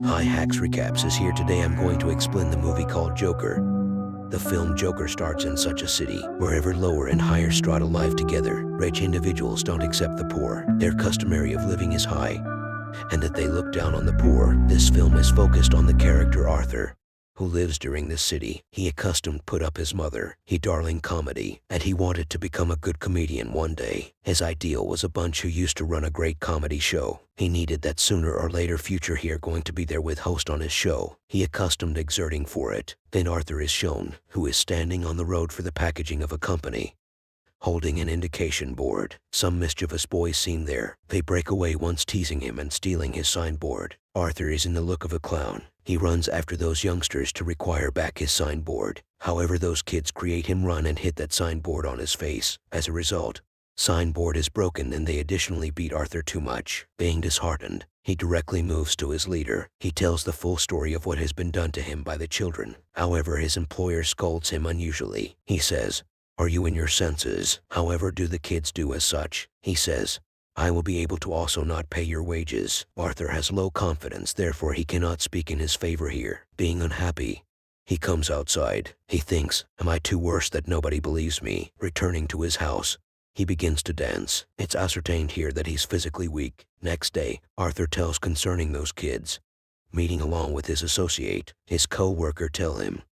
Hi, Hacks Recaps is here. Today I'm going to explain the movie called Joker. The film Joker starts in such a city where ever lower and higher strata live together. Rich individuals don't accept the poor. Their customary of living is high, and that they look down on the poor. This film is focused on the character Arthur, who lives during this city. He accustomed put up his mother. He darling comedy, and he wanted to become a good comedian one day. His ideal was a bunch who used to run a great comedy show. He needed that sooner or later future here going to be there with host on his show. He accustomed exerting for it. Then Arthur is shown, who is standing on the road for the packaging of a company, holding an indication board. Some mischievous boys seen there. They break away once teasing him and stealing his signboard. Arthur is in the look of a clown. He runs after those youngsters to require back his signboard. However, those kids create him run and hit that signboard on his face. As a result, signboard is broken and they additionally beat Arthur too much. Being disheartened, he directly moves to his leader. He tells the full story of what has been done to him by the children. However, his employer scolds him unusually. He says, "Are you in your senses?" However, do the kids do as such? He says, "I will be able to also not pay your wages." Arthur has low confidence, therefore he cannot speak in his favor here. Being unhappy, he comes outside. He thinks, am I too worse that nobody believes me? Returning to his house, he begins to dance. It's ascertained here that he's physically weak. Next day, Arthur tells concerning those kids. Meeting along with his associate, his co-worker tell him,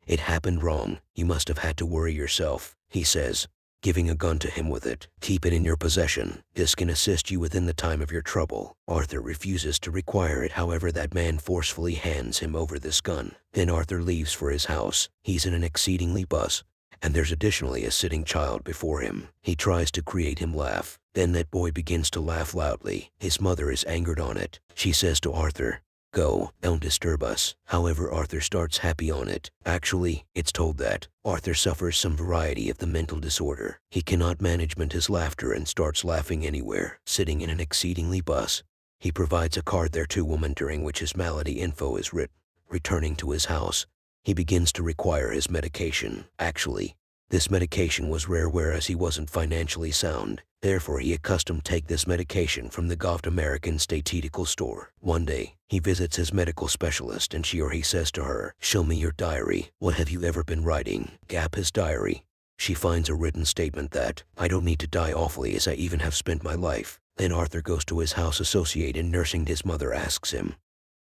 "It happened wrong. You must have had to worry yourself." He says, giving a gun to him with it, "Keep it in your possession. This can assist you within the time of your trouble." Arthur refuses to require it, however that man forcefully hands him over this gun. Then Arthur leaves for his house. He's in an exceedingly bus, and there's additionally a sitting child before him. He tries to create him laugh. Then that boy begins to laugh loudly. His mother is angered on it. She says to Arthur, "Go, don't disturb us." However, Arthur starts happy on it. Actually, it's told that Arthur suffers some variety of the mental disorder. He cannot management his laughter and starts laughing anywhere. Sitting in an exceedingly bus, he provides a card there to woman during which his malady info is written. Returning to his house, he begins to require his medication. Actually, this medication was rare whereas he wasn't financially sound. Therefore, he accustomed take this medication from the Gulf American Statistical Store. One day, he visits his medical specialist and she or he says to her, "Show me your diary. What have you ever been writing?" Gap his diary. She finds a written statement that, "I don't need to die awfully as I even have spent my life." Then Arthur goes to his house associate and nursing his mother asks him,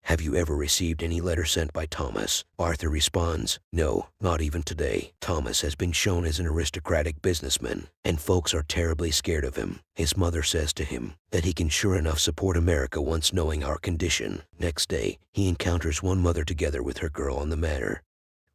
"Have you ever received any letter sent by Thomas?" Arthur responds, "No, not even today." Thomas has been shown as an aristocratic businessman, and folks are terribly scared of him. His mother says to him that he can sure enough support America once knowing our condition. Next day, he encounters one mother together with her girl on the manor.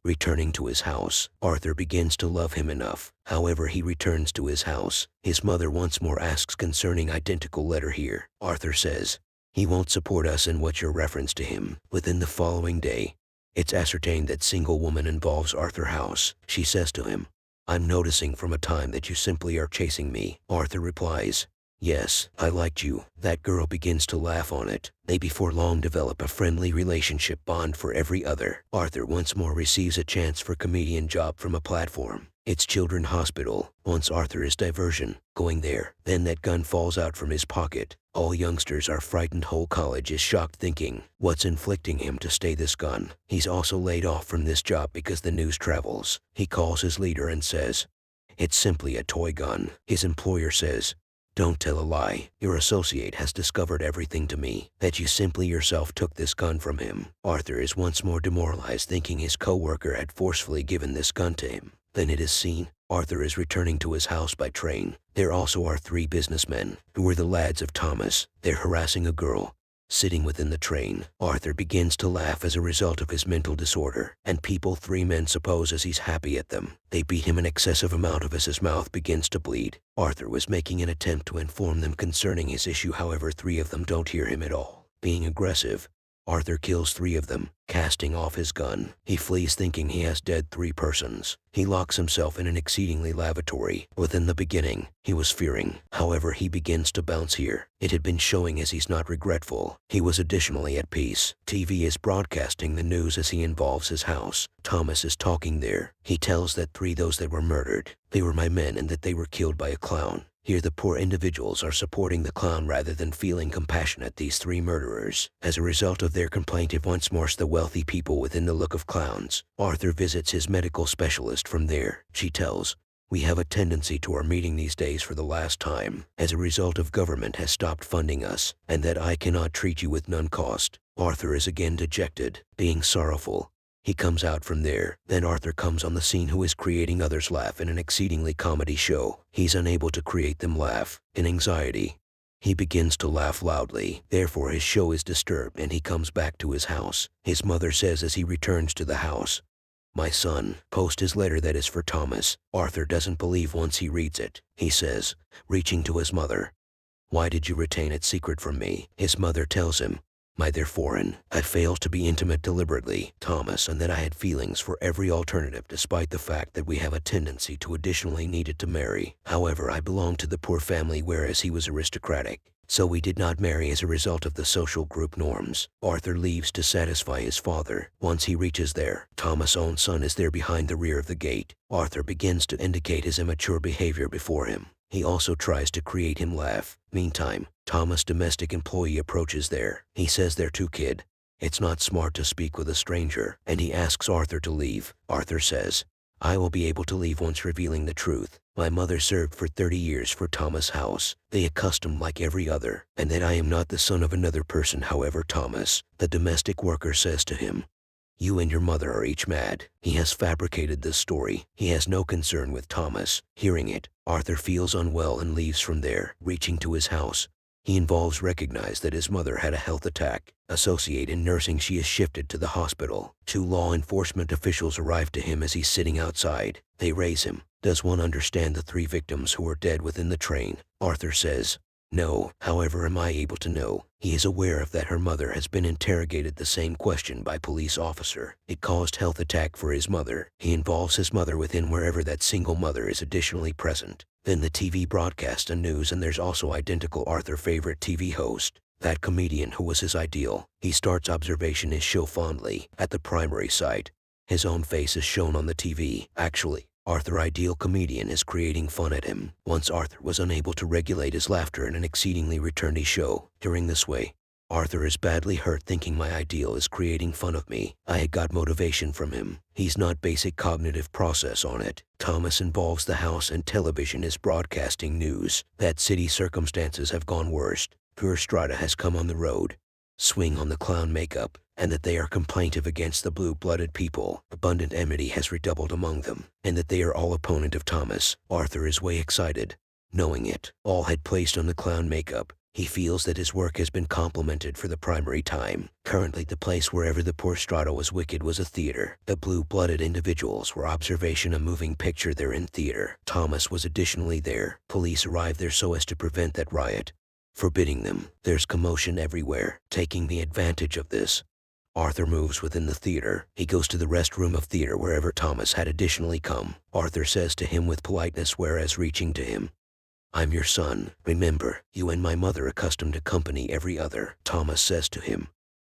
Returning to his house, Arthur begins to love him enough. However, he returns to his house. His mother once more asks concerning identical letter here. Arthur says, he won't support us and what's your reference to him. Within the following day, it's ascertained that single woman involves Arthur house. She says to him, "I'm noticing from a time that you simply are chasing me." Arthur replies, "Yes, I liked you." That girl begins to laugh on it. They before long develop a friendly relationship bond for every other. Arthur once more receives a chance for comedian job from a platform. It's Children's Hospital. Once Arthur is diversion, going there. Then that gun falls out from his pocket. All youngsters are frightened. Whole college is shocked thinking, what's inflicting him to stay this gun? He's also laid off from this job because the news travels. He calls his leader and says, "It's simply a toy gun." His employer says, "Don't tell a lie. Your associate has discovered everything to me, that you simply yourself took this gun from him." Arthur is once more demoralized thinking his co-worker had forcefully given this gun to him. Then it is seen, Arthur is returning to his house by train. There also are three businessmen, who were the lads of Thomas. They're harassing a girl. Sitting within the train, Arthur begins to laugh as a result of his mental disorder, and three men suppose as he's happy at them. They beat him an excessive amount of as his mouth begins to bleed. Arthur was making an attempt to inform them concerning his issue, however three of them don't hear him at all. Being aggressive, Arthur kills three of them, casting off his gun. He flees thinking he has dead three persons. He locks himself in an exceedingly lavatory. Within the beginning, he was fearing. However, he begins to bounce here. It had been showing as he's not regretful. He was additionally at peace. TV is broadcasting the news as he involves his house. Thomas is talking there. He tells that those that were murdered, they were my men and that they were killed by a clown. Here the poor individuals are supporting the clown rather than feeling compassion at these three murderers. As a result of their complaint, it once more the wealthy people within the look of clowns. Arthur visits his medical specialist from there. She tells, "We have a tendency to our meeting these days for the last time, as a result of government has stopped funding us, and that I cannot treat you with none cost." Arthur is again dejected, being sorrowful. He comes out from there. Then Arthur comes on the scene who is creating others laugh in an exceedingly comedy show. He's unable to create them laugh. In anxiety, he begins to laugh loudly. Therefore his show is disturbed and he comes back to his house. His mother says as he returns to the house, "My son, post his letter that is for Thomas." Arthur doesn't believe once he reads it. He says, reaching to his mother, "Why did you retain it secret from me?" His mother tells him, "My dear foreign, I failed to be intimate deliberately, Thomas, and that I had feelings for every alternative despite the fact that we have a tendency to additionally needed to marry. However, I belonged to the poor family whereas he was aristocratic. So we did not marry as a result of the social group norms." Arthur leaves to satisfy his father. Once he reaches there, Thomas' own son is there behind the rear of the gate. Arthur begins to indicate his immature behavior before him. He also tries to create him laugh. Meantime, Thomas' domestic employee approaches there. He says they're too kid. It's not smart to speak with a stranger, and he asks Arthur to leave. Arthur says, "I will be able to leave once revealing the truth. My mother served for 30 years for Thomas' house. They accustomed like every other, and that I am not the son of another person. However, Thomas," the domestic worker says to him, "you and your mother are each mad." He has fabricated this story. He has no concern with Thomas. Hearing it, Arthur feels unwell and leaves from there. Reaching to his house, he recognizes that his mother had a health attack. Associate in nursing, she is shifted to the hospital. Two law enforcement officials arrive to him as he's sitting outside. They raise him. "Does one understand the three victims who were dead within the train?" Arthur says, "No, however am I able to know?" He is aware of that her mother has been interrogated the same question by police officer. It caused health attack for his mother. He involves his mother within wherever that single mother is additionally present. Then the TV broadcast and news, and there's also identical Arthur favorite TV host, that comedian who was his ideal. He starts observation his show fondly. At the primary site, his own face is shown on the TV. Actually, Arthur ideal comedian is creating fun at him. Once Arthur was unable to regulate his laughter in an exceedingly returny show. During this way, Arthur is badly hurt thinking my ideal is creating fun of me. I had got motivation from him. He's not basic cognitive process on it. Thomas involves the house and television is broadcasting news. That city circumstances have gone worst. Pure strata has come on the road. Swing on the clown makeup, and that they are complaintive against the blue-blooded people. Abundant enmity has redoubled among them, and that they are all opponent of Thomas. Arthur is way excited. Knowing it, all had placed on the clown makeup. He feels that his work has been complimented for the primary time. Currently the place wherever the poor strata was wicked was a theater. The blue-blooded individuals were observation a moving picture there in theater. Thomas was additionally there. Police arrived there so as to prevent that riot, forbidding them. There's commotion everywhere. Taking the advantage of this, Arthur moves within the theater. He goes to the restroom of theater wherever Thomas had additionally come. Arthur says to him with politeness whereas reaching to him, "I'm your son. Remember, you and my mother accustomed to company every other." Thomas says to him,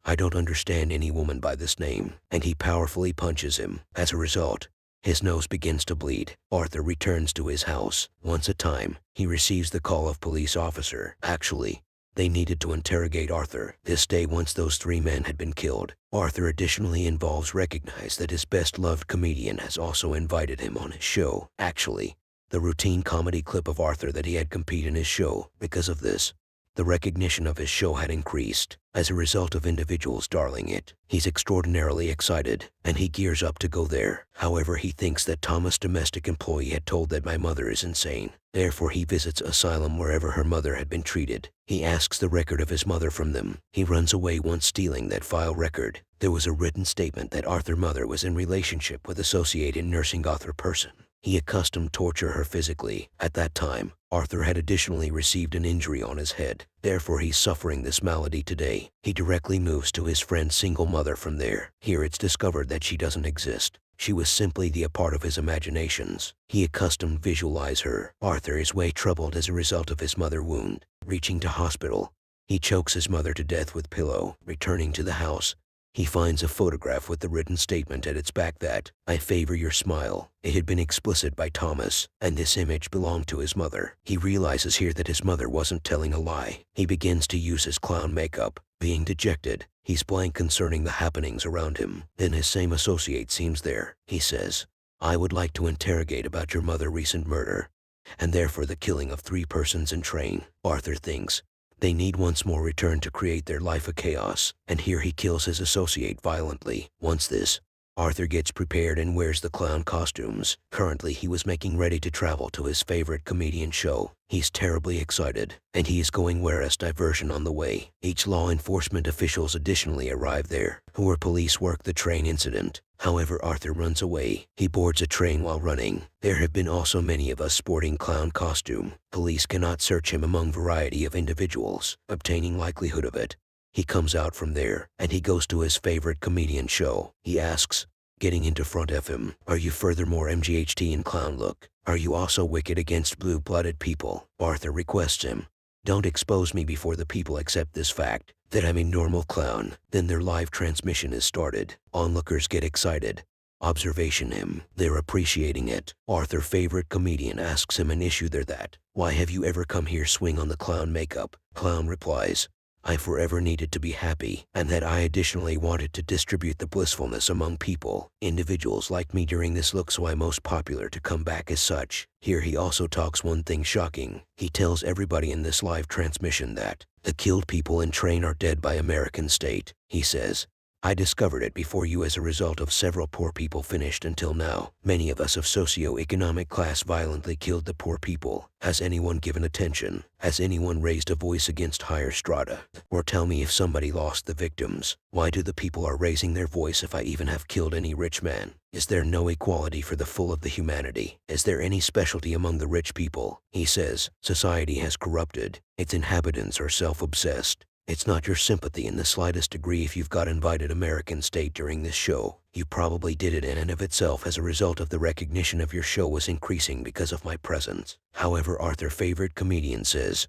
"I don't understand any woman by this name," and he powerfully punches him. As a result, his nose begins to bleed. Arthur returns to his house. Once a time, he receives the call of police officer. Actually, they needed to interrogate Arthur. This day once those three men had been killed. Arthur additionally recognize that his best-loved comedian has also invited him on his show. Actually, the routine comedy clip of Arthur that he had compete in his show. Because of this, the recognition of his show had increased. As a result of individuals darling it, he's extraordinarily excited, and he gears up to go there. However, he thinks that Thomas' domestic employee had told that my mother is insane. Therefore, he visits asylum wherever her mother had been treated. He asks the record of his mother from them. He runs away once stealing that file record. There was a written statement that Arthur's mother was in relationship with associate in nursing Arthur person. He accustomed torture her physically. At that time, Arthur had additionally received an injury on his head. Therefore, he's suffering this malady today. He directly moves to his friend's single mother from there. Here it's discovered that she doesn't exist. She was simply a part of his imaginations. He accustomed visualize her. Arthur is way troubled as a result of his mother wound. Reaching to hospital, he chokes his mother to death with pillow. Returning to the house, He finds a photograph with the written statement at its back that, "I favor your smile." It had been explicit by Thomas, and this image belonged to his mother. He realizes here that his mother wasn't telling a lie. He begins to use his clown makeup. Being dejected, he's blank concerning the happenings around him. Then his same associate seems there. He says, "I would like to interrogate about your mother's recent murder, and therefore the killing of 3 persons in train." Arthur thinks, they need once more return to create their life a chaos, and here he kills his associate violently. Once this, Arthur gets prepared and wears the clown costumes. Currently he was making ready to travel to his favorite comedian show. He's terribly excited, and he is going where as diversion on the way. Each law enforcement officials additionally arrive there, who are police work the train incident. However, Arthur runs away. He boards a train while running. There have been also many of us sporting clown costume. Police cannot search him among variety of individuals, obtaining likelihood of it. He comes out from there, and he goes to his favorite comedian show. He asks, getting into front of him, "Are you furthermore MGHT in clown look? Are you also wicked against blue-blooded people?" Arthur requests him, "Don't expose me before the people accept this fact, that I'm a normal clown." Then their live transmission is started. Onlookers get excited. Observation him. They're appreciating it. Arthur's favorite comedian asks him an issue there that, "Why have you ever come here swing on the clown makeup?" Clown replies, "I forever needed to be happy, and that I additionally wanted to distribute the blissfulness among people. Individuals like me during this look, so I'm most popular to come back as such." Here he also talks one thing shocking. He tells everybody in this live transmission that the killed people in train are dead by American state. He says, "I discovered it before you as a result of several poor people finished until now. Many of us of socio-economic class violently killed the poor people. Has anyone given attention? Has anyone raised a voice against higher strata? Or tell me if somebody lost the victims. Why do the people are raising their voice if I even have killed any rich man? Is there no equality for the full of the humanity? Is there any specialty among the rich people?" He says, "Society has corrupted. Its inhabitants are self-obsessed. It's not your sympathy in the slightest degree if you've got invited American state during this show. You probably did it in and of itself as a result of the recognition of your show was increasing because of my presence." However, Arthur's favorite comedian says,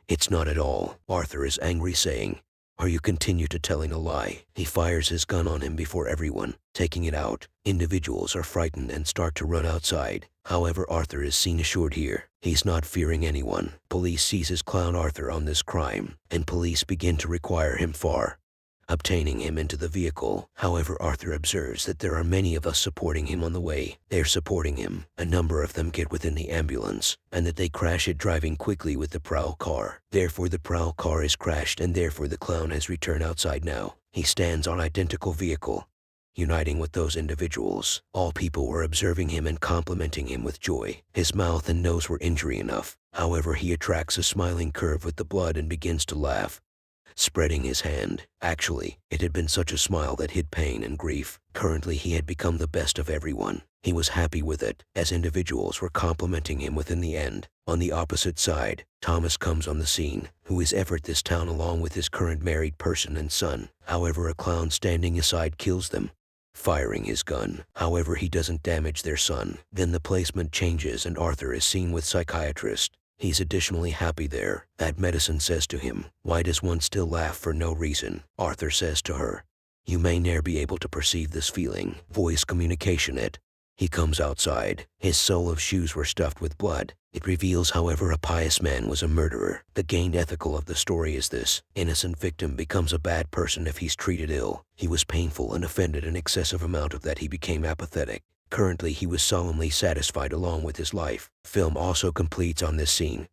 "It's not at all." Arthur is angry, saying, "Are you continue to telling a lie?" He fires his gun on him before everyone. Taking it out, individuals are frightened and start to run outside. However, Arthur is seen assured here. He's not fearing anyone. Police seizes clown Arthur on this crime, and police begin to require him for obtaining him into the vehicle. However, Arthur observes that there are many of us supporting him on the way. They're supporting him. A number of them get within the ambulance, and that they crash it driving quickly with the prowl car. Therefore the prowl car is crashed, and therefore the clown has returned outside now. He stands on identical vehicle, uniting with those individuals. All people were observing him and complimenting him with joy. His mouth and nose were injury enough. However, he attracts a smiling curve with the blood and begins to laugh, spreading his hand. Actually, it had been such a smile that hid pain and grief. Currently he had become the best of everyone. He was happy with it, as individuals were complimenting him within the end. On the opposite side, Thomas comes on the scene, who is ever at this town along with his current married person and son. However, a clown standing aside kills them, firing his gun. However, he doesn't damage their son. Then the placement changes and Arthur is seen with psychiatrist. He's additionally happy there. That medicine says to him, "Why does one still laugh for no reason?" Arthur says to her, "You may ne'er be able to perceive this feeling." Voice communication it. He comes outside. His sole of shoes were stuffed with blood. It reveals, however, a pious man was a murderer. The gained ethical of the story is this: innocent victim becomes a bad person if he's treated ill. He was painful and offended an excessive amount of that he became apathetic. Currently he was solemnly satisfied along with his life. Film also completes on this scene.